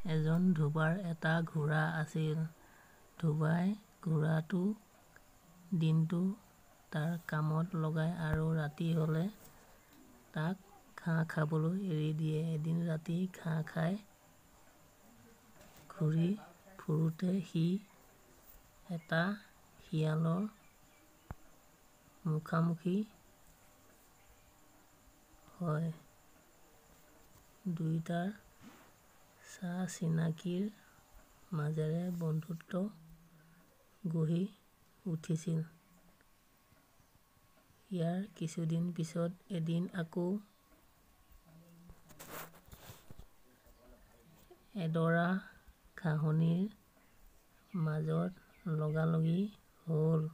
এজন ধোবাৰ এটা ঘোঁৰা আছিল। ধোবাই ঘোঁৰাটোক দিনটো তাৰ কামত লগায় আৰু ৰাতি হ'লে তাক ঘাঁহ খাবলৈ এৰি দিয়ে। এদিন ৰাতি ঘাঁহ খাই ঘূৰি ফুৰোঁতে সি এটা শিয়ালৰ মুখামুখি হয়। দুয়োটাৰ চা-চিনাকিৰ মাজেৰে বন্ধুত্ব গঢ়ি উঠিছিল। ইয়াৰ কিছুদিন পিছত এদিন আকৌ এডৰা ঘাঁহনিৰ মাজত লগালগি হ'ল।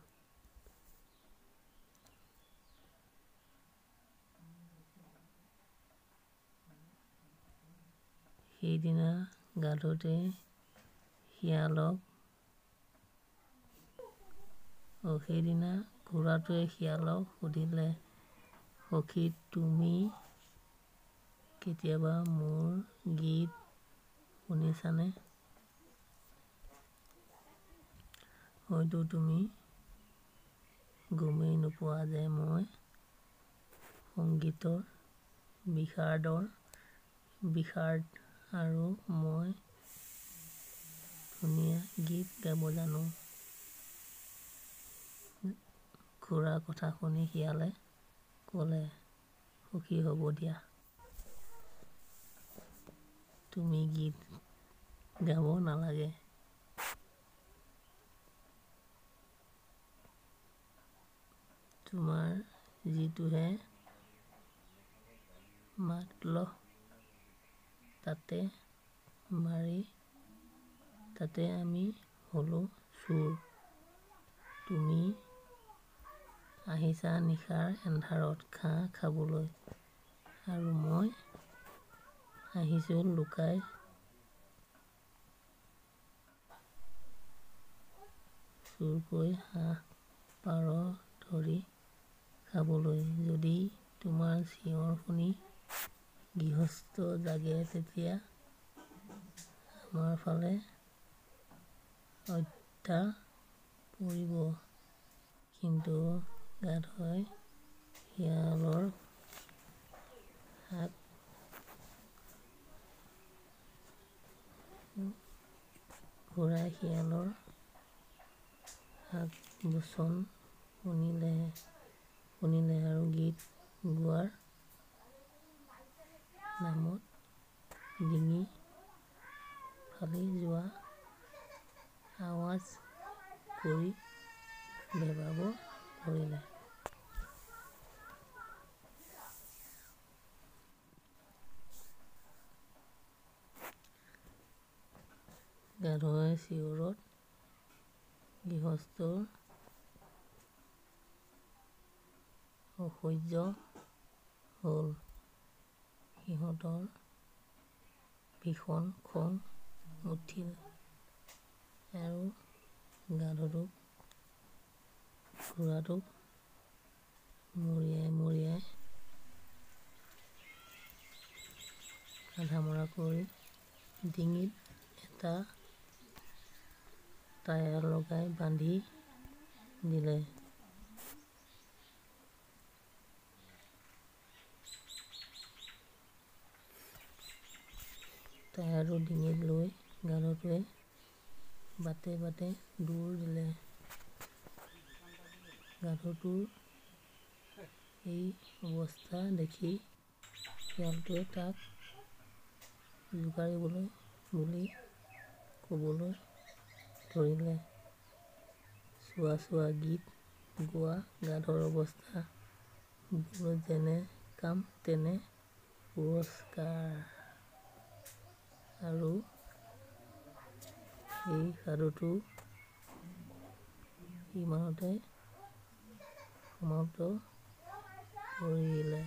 সেইদিনা গাধটোৱে সেইদিনা ঘোঁৰাটোৱে শিয়ালক সুধিলে, সখি তুমি কেতিয়াবা মোৰ গীত শুনিছানে? হয়তো তুমি গমেই নোপোৱা যে মই সংগীতৰ বিষাৰ্ড আৰু মই ধুনীয়া গীত গাব জানো। ঘোঁৰাৰ কথা শুনি শিয়ালে ক'লে, সখি হ'ব দিয়া। তুমি গীত গাব নালাগে। তোমাৰ যিটোহে মাতলহ তাতে আমি হলো চোৰ। তুমি আহিছা নিশাৰ এন্ধাৰত ঘাঁহ খাবলৈ আৰু মই আহিছো লুকাই চুৰকৈ হাঁহ-পাৰ ধৰি খাবলৈ। যদি তোমাৰ চিঞৰ শুনি গৃহস্থ জাগে তেতিয়া আমাৰ ফালে হত্যা পৰিব। কিন্তু ঘোঁৰাই শিয়ালৰ শাক-বচন শুনিলে আৰু গীত গোৱাৰ নামত ডিঙি ফালি যোৱা আৱাজ কৰি ভেবাব ধৰিলে। গাধৰ চিঞৰত গৃহস্থৰ অসহ্য হ'ল। সিহঁতৰ ভীষণ খং উঠিল আৰু ঘোঁৰাটোক মৰিয়াই আধামৰা কৰি ডিঙিত এটা টায়াৰ লগাই বান্ধি দিলে। টায়াৰটো ডিঙিত লৈ গাধটোৱে বাটে বাটে দৌৰ দিলে। গাধটোৰ এই অৱস্থা দেখি শিয়ালটোৱে তাক জোকাৰিবলৈ বুলি ক'বলৈ ধৰিলে, চোৱা গীত গোৱা গাধৰ অৱস্থা, বোৰ যেনে কাম তেনে পুৰস্কাৰ। আৰু সেই সাধুটো ইমানতে সমাপ্ত কৰিলে।